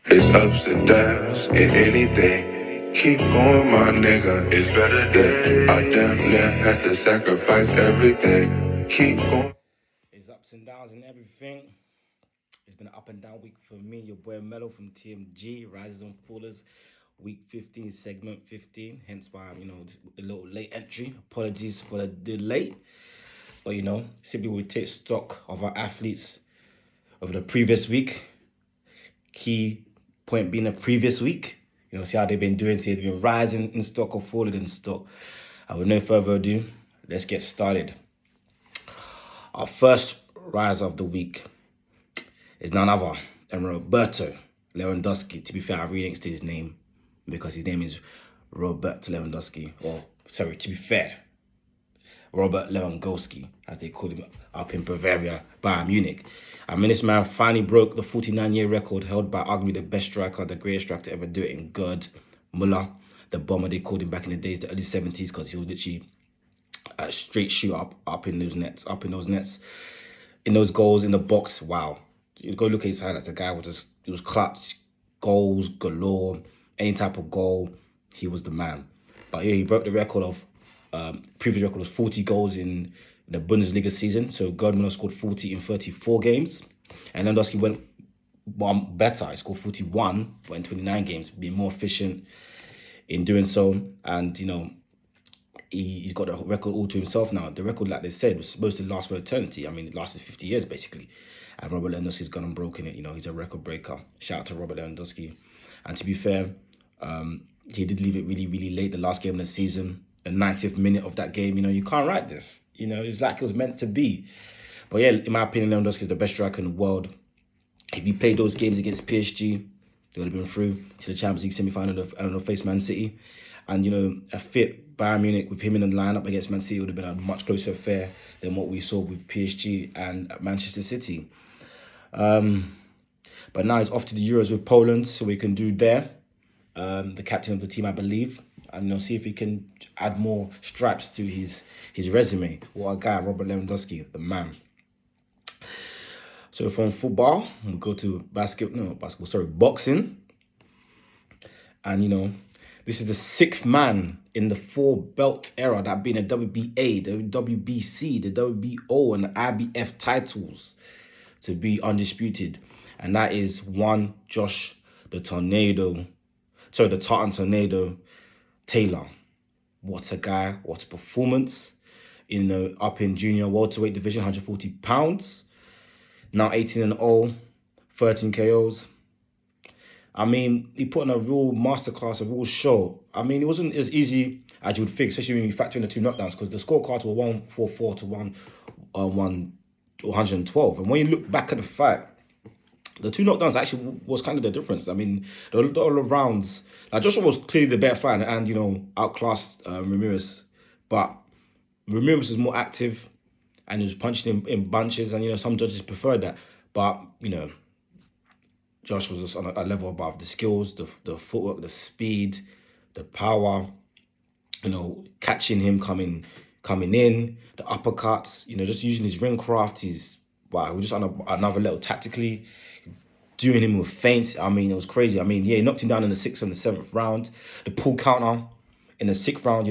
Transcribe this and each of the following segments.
It's ups and downs in anything. Keep going, my nigga. It's better days. I damn near had to sacrifice everything. Keep going. It's ups and downs and everything. It's been an up and down week for me, your boy Mello from TMG, Rises and Fallers, week 15, segment 15. Hence why I'm, a little late entry. Apologies for the delay. But, simply we take stock of our athletes over the previous week. Key point being the previous week. See how they've been doing today. They've been rising in stock or falling in stock. And with no further ado, let's get started. Our first rise of the week is none other than Roberto Lewandowski. To be fair, I relinks to his name because his name is Roberto Lewandowski. Or, sorry, to be fair, Robert Lewandowski, as they call him up in Bavaria, Bayern Munich. This man finally broke the 49-year record held by arguably the best striker, the greatest striker to ever do it in Gerd Müller, the bomber they called him back in the days, the early 70s, because he was literally a straight shoot up in those nets, in those goals in the box. Wow. You go look at his highlights, the guy was clutch, goals galore, any type of goal, he was the man. But yeah, he broke the record of previous record was 40 goals in the Bundesliga season. So Gerd Müller scored 40 in 34 games. And Lewandowski went one better. He scored 41, but in 29 games, being more efficient in doing so. And, he's got the record all to himself now. The record, like they said, was supposed to last for eternity. It lasted 50 years, basically. And Robert Lewandowski's gone and broken it. He's a record breaker. Shout out to Robert Lewandowski. And to be fair, he did leave it really, really late, the last game of the season. The 90th minute of that game, you can't write this. It was like it was meant to be. But yeah, in my opinion, Lewandowski is the best striker in the world. If he played those games against PSG, they would have been through to the Champions League semi-final of face Man City. And, a fit Bayern Munich with him in the lineup against Man City would have been a much closer affair than what we saw with PSG and Manchester City. But now he's off to the Euros with Poland, so we can do there. The captain of the team, I believe. And see if he can add more stripes to his resume. What a guy, Robert Lewandowski, the man. So from football, we go to boxing. And, this is the sixth man in the four-belt era, that being the WBA, the WBC, the WBO, and the IBF titles to be undisputed. And that is one Josh the Tartan Tornado Taylor. What a guy, what a performance. Up in junior welterweight division, 140 pounds. Now 18-0, 13 KOs. He put on a real masterclass, a real show. It wasn't as easy as you would think, especially when you factor in the two knockdowns, because the scorecards were 144 to 112. And when you look back at the fight, the two knockdowns actually was kind of the difference. The rounds, like Joshua was clearly the better fighter and, outclassed Ramirez. But Ramirez was more active and he was punching him in bunches, and, some judges preferred that. But, Josh was just on a level above. The skills, the footwork, the speed, the power, catching him coming in, the uppercuts, just using his ring craft. He was just on another level tactically. Doing him with feints. It was crazy. He knocked him down in the 6th and the 7th round. The pull counter in the 6th round,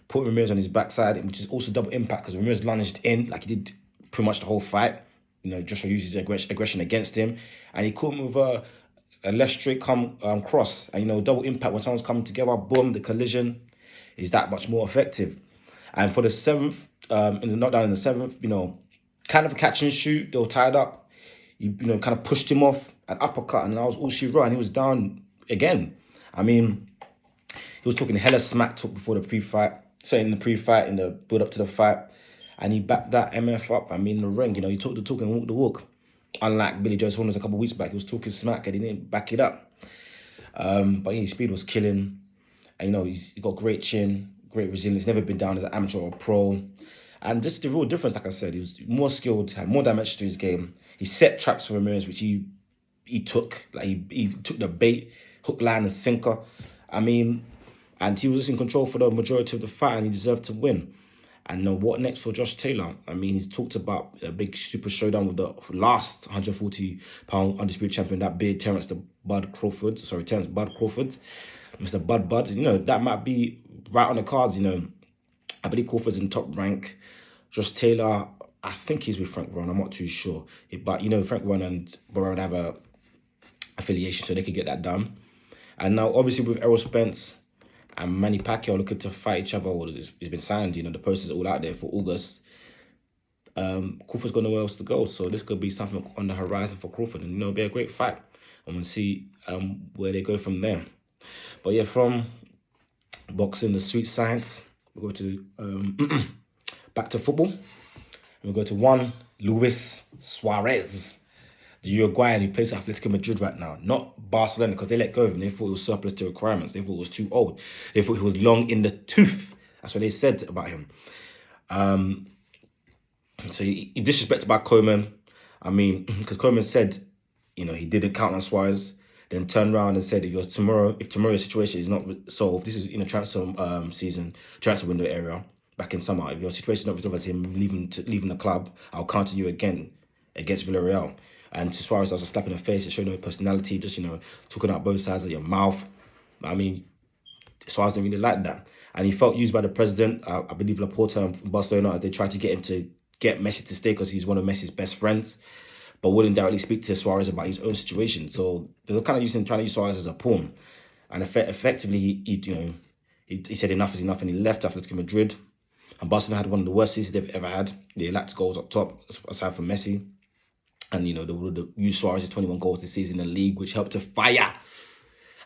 put Ramirez on his backside, which is also double impact because Ramirez lunged in like he did pretty much the whole fight. Joshua used his aggression against him. And he caught him with a left straight cross. And, double impact when someone's coming together, boom, the collision is that much more effective. And for the 7th, in the knockdown in the 7th, kind of a catch and shoot. They were tied up. He, kind of pushed him off, an uppercut, and that was all she wrote. And he was down again. He was talking hella smack talk before the pre-fight. So in the pre-fight, in the build-up to the fight. And he backed that MF up, in the ring. He talked the talk and walked the walk. Unlike Billy Joe Saunders a couple of weeks back, he was talking smack and he didn't back it up. But yeah, his speed was killing. And, he's got great chin, great resilience, never been down as an amateur or pro. And just the real difference, like I said, he was more skilled, had more dimension to his game. He set traps for Ramirez, which he took. He took the bait, hook, line, and sinker. And he was just in control for the majority of the fight, and he deserved to win. And what next for Josh Taylor? I mean, he's talked about a big super showdown with the last 140-pound undisputed champion, that big Terence Bud Crawford. Mr. Bud. That might be right on the cards. I believe Crawford's in top rank. Josh Taylor, I think he's with Frank Warren. I'm not too sure. But, Frank Warren and Warren have a affiliation, so they could get that done. And now, obviously, with Errol Spence and Manny Pacquiao looking to fight each other, it's been signed, the posters are all out there for August. Crawford's got nowhere else to go, so this could be something on the horizon for Crawford, and it'll be a great fight. And we'll see where they go from there. But yeah, from boxing, the sweet science, we'll go to back to football. We'll go to one Luis Suarez, the Uruguayan who plays at Atletico Madrid right now, not Barcelona, because they let go of him. They thought he was surplus to requirements. They thought he was too old. They thought he was long in the tooth. That's what they said about him. So he disrespected by Koeman. I mean, because Koeman said, he didn't count on Suarez, then turned around and said, if tomorrow's situation is not solved, this is in a transfer window area back in summer. If your situation is not resolved as him leaving the club, I'll counter you again against Villarreal. And to Suarez, that was a slap in the face. It showed no personality, just, talking out both sides of your mouth. I mean, Suarez didn't really like that. And he felt used by the president, I believe Laporta from Barcelona, as they tried to get him to get Messi to stay because he's one of Messi's best friends, but wouldn't directly speak to Suarez about his own situation. So they were kind of trying to use Suarez as a pawn. And effectively, he said enough is enough, and he left Atletico Madrid. And Barcelona had one of the worst seasons they've ever had. They lacked goals up top, aside from Messi. And, they would have used Suarez's 21 goals this season in the league, which helped to fire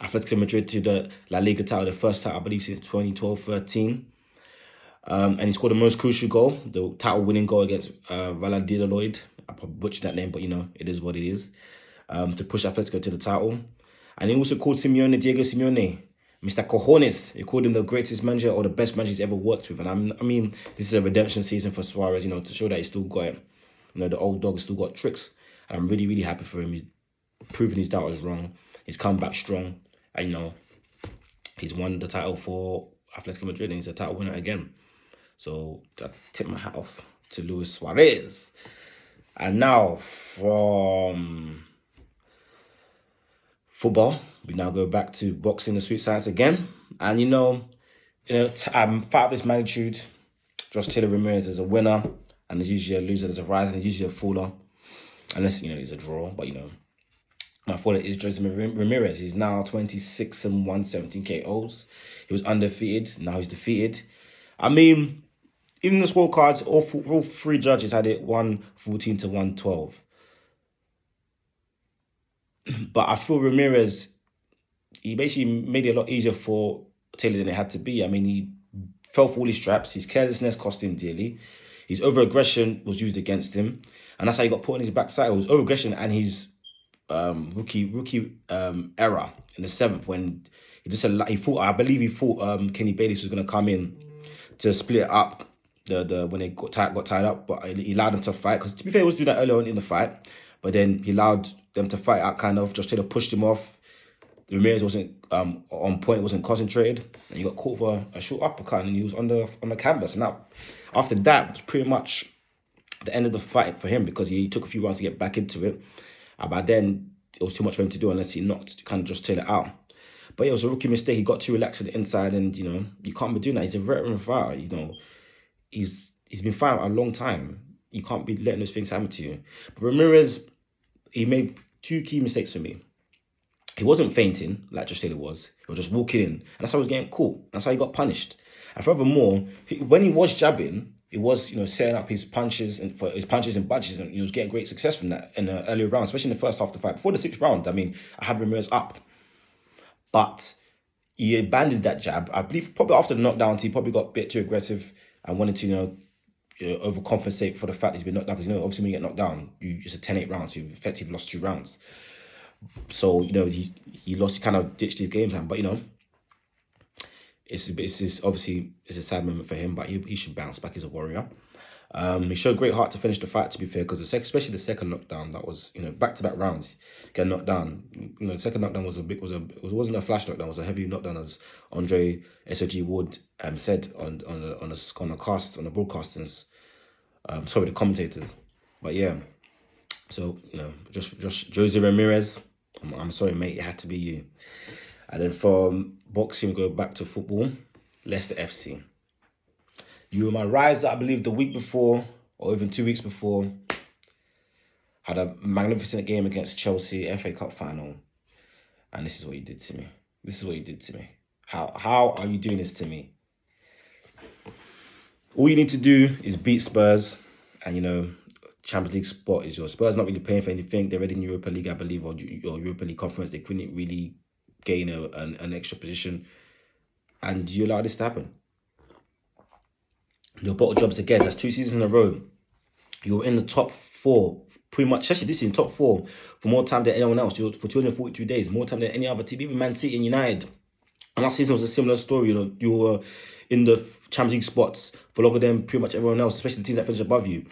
Atletico Madrid to the La Liga title, the first title, I believe, since 2012-13. And he scored the most crucial goal, the title-winning goal against Valladolid. I probably butchered that name, but, it is what it is, to push Atletico to the title. And he also called Diego Simeone, Mr. Cojones. He called him the greatest manager or the best manager he's ever worked with. And I mean, this is a redemption season for Suarez, to show that he's still got it. The old dog has still got tricks. And I'm really, really happy for him. He's proven his doubt was wrong. He's come back strong. And, he's won the title for Atletico Madrid, and he's a title winner again. So I tip my hat off to Luis Suarez. And now from football, we now go back to boxing, the sweet science again. And fight of this magnitude, Josh Taylor Ramirez is a winner, and there's usually a loser, there's a rise, and there's usually a faller. Unless, it's a draw, but, my faller is José Ramírez. He's now 26-1, 17 KOs. He was undefeated, now he's defeated. I mean, even the scorecards, all three judges had it 114 to 112. But I feel Ramirez, he basically made it a lot easier for Taylor than it had to be. I mean, he fell for all his traps. His carelessness cost him dearly. His over-aggression was used against him. And that's how he got put on his backside. It was over-aggression and his rookie error in the 7th when he thought Kenny Bayless was going to come in to split it up when they got tied up, but he allowed them to fight, because to be fair, he was doing that earlier on in the fight, but then he allowed them to fight out, kind of. Josh Taylor pushed him off. Ramirez wasn't on point, wasn't concentrated, and he got caught for a short uppercut, and he was on the canvas. And that, after that, was pretty much the end of the fight for him, because he took a few rounds to get back into it. But then it was too much for him to do unless he knocked kind of Josh Taylor out. But yeah, it was a rookie mistake. He got too relaxed at the inside, and you can't be doing that. He's a veteran fighter. He's been fighting a long time. You can't be letting those things happen to you. But Ramirez, he made two key mistakes for me. He wasn't fainting like Josh Taylor was. He was just walking in, and that's how he was getting caught. That's how he got punished. And furthermore, when he was jabbing, he was setting up his punches and bunches, and he was getting great success from that in the earlier rounds, especially in the first half of the fight. Before the 6th round, I mean, I had Ramirez up. But he abandoned that jab. I believe probably after the knockdown, he probably got a bit too aggressive and wanted to, overcompensate for the fact he's been knocked down. Because, obviously when you get knocked down, it's a 10-8 round, so you've effectively lost 2 rounds. So, he kind of ditched his game plan. But, it's obviously a sad moment for him, but he should bounce back as a warrior. He showed great heart to finish the fight, to be fair, because especially the second knockdown, that was, back-to-back rounds, get knocked down. The second knockdown wasn't a flash knockdown, it was a heavy knockdown, as Andre SOG Wood said on the broadcasters, the commentators. But yeah, so just José Ramírez, I'm sorry, mate, it had to be you. And then from boxing, we go back to football, Leicester FC. You were my riser, I believe, the week before, or even 2 weeks before. Had a magnificent game against Chelsea, FA Cup final. And this is what you did to me. How are you doing this to me? All you need to do is beat Spurs. And, Champions League spot is yours. Spurs not really paying for anything. They're already in Europa League, I believe, or Europa League Conference. They couldn't really gain an extra position. And you allow this to happen. Your bottle jobs again. That's 2 seasons in a row. You're in the top 4, pretty much. Actually, this is in top 4 for more time than anyone else. You're for 242 days, more time than any other team, even Man City and United. And last season was a similar story. You were in the Champions League spots for longer than pretty much everyone else, especially the teams that finish above you.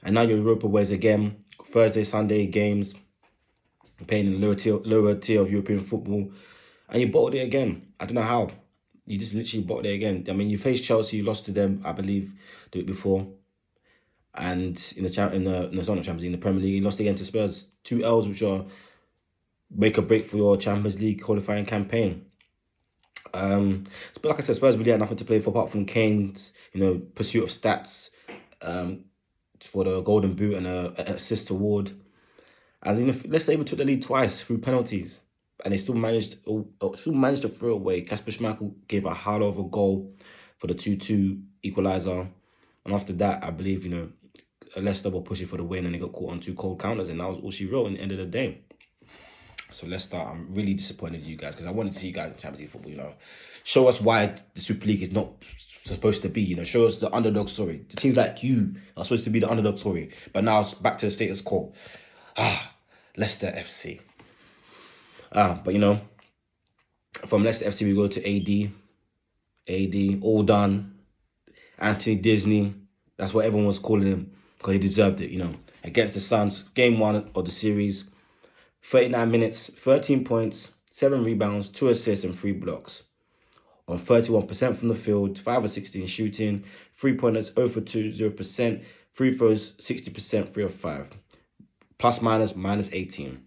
And now you're Europa West again. Thursday, Sunday games, playing in the lower tier of European football, and you bottled it again. I don't know how. You just literally bottled it again. I mean, you faced Chelsea, you lost to them, I believe, the week before. And in the Premier League, you lost again to Spurs. 2 L's, which are make a break for your Champions League qualifying campaign. But like I said, Spurs really had nothing to play for apart from Kane's, pursuit of stats, for the Golden Boot and an assist award. And Leicester even took the lead twice through penalties. And they still managed to throw away. Kasper Schmeichel gave a hell of a goal for the 2-2 equaliser. And after that, I believe, Leicester were pushing for the win and they got caught on 2 cold counters. And that was all she wrote in the end of the day. So Leicester, I'm really disappointed in you guys because I wanted to see you guys in Champions League football, Show us why the Super League is not supposed to be, Show us the underdog story. The teams like you are supposed to be the underdog story. But now it's back to the status quo. Leicester FC. But from Leicester FC, we go to AD, all done. Anthony Disney, that's what everyone was calling him because he deserved it, Against the Suns, game 1 of the series, 39 minutes, 13 points, 7 rebounds, 2 assists and 3 blocks. On 31% from the field, 5 of 16 shooting, 3-pointers 0 for 2, 0%, free throws 60%, 3 of 5. Plus minus 18.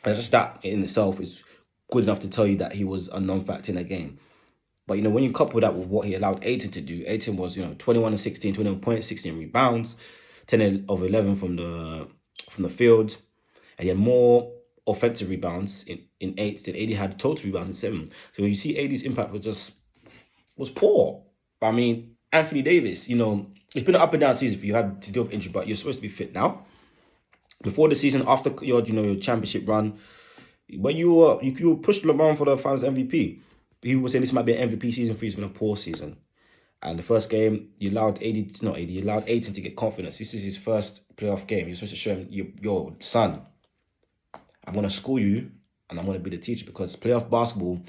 And just that in itself is good enough to tell you that he was a non-factor in the game. But, when you couple that with what he allowed Aiton to do, Aiton was, 21 and 16, 21 points, 16 rebounds, 10 of 11 from the field. And he had more offensive rebounds in 8 than AD had total rebounds in 7. So you see AD's impact was poor. But I mean, Anthony Davis, it's been an up and down season for you. Had to deal with injury, but you're supposed to be fit now. Before the season, after your championship run, when you were pushed LeBron for the Finals MVP, people were saying this might be an MVP season for you. It's been a poor season. And the first game, you allowed Aiton to get confidence. This is his first playoff game. You're supposed to show him, yo, son, I'm going to school you and I'm going to be the teacher because playoff basketball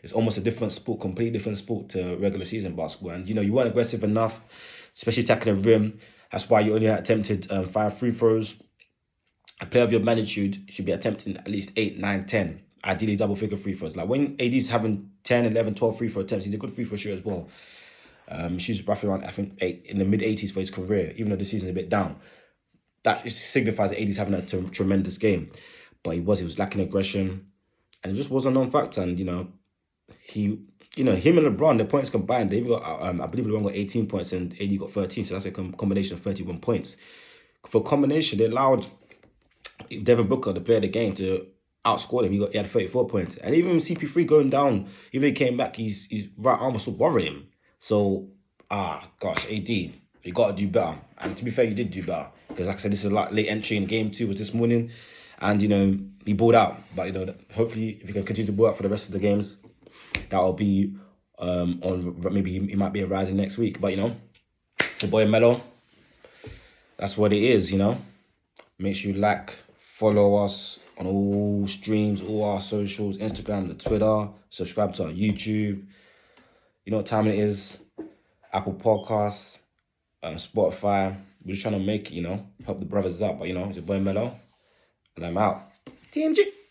is almost a different sport, completely different sport to regular season basketball. And, you weren't aggressive enough, especially attacking the rim. That's why you only attempted 5 free throws. A player of your magnitude should be attempting at least 8, 9, 10. Ideally, double-figure free throws. Like when AD's having 10, 11, 12 free throw attempts, he's a good free throw shooter as well. She's roughly around, I think, in the mid-80s for his career, even though the season's a bit down. That signifies that AD's having a tremendous game. But he was lacking aggression. And it just was a non-factor. And, him and LeBron, their points combined, they've got, I believe LeBron got 18 points and AD got 13. So that's a combination of 31 points. For combination, they allowed Devin Booker, the player of the game, to outscored him. He had 34 points. And even with CP3 going down, even though he came back, his right arm was still bothering him. So, AD, you got to do better. And to be fair, you did do better. Because like I said, this is a late entry in game 2 was this morning. And, he balled out. But, hopefully, if he can continue to ball out for the rest of the games, that will be maybe he might be rising next week. But, the boy Melo, that's what it is, Make sure you follow us on all streams, all our socials, Instagram, the Twitter, subscribe to our YouTube. You know what time it is? Apple Podcasts, Spotify. We're just trying to make it, help the brothers out. But, it's your boy Mello, and I'm out. TMG.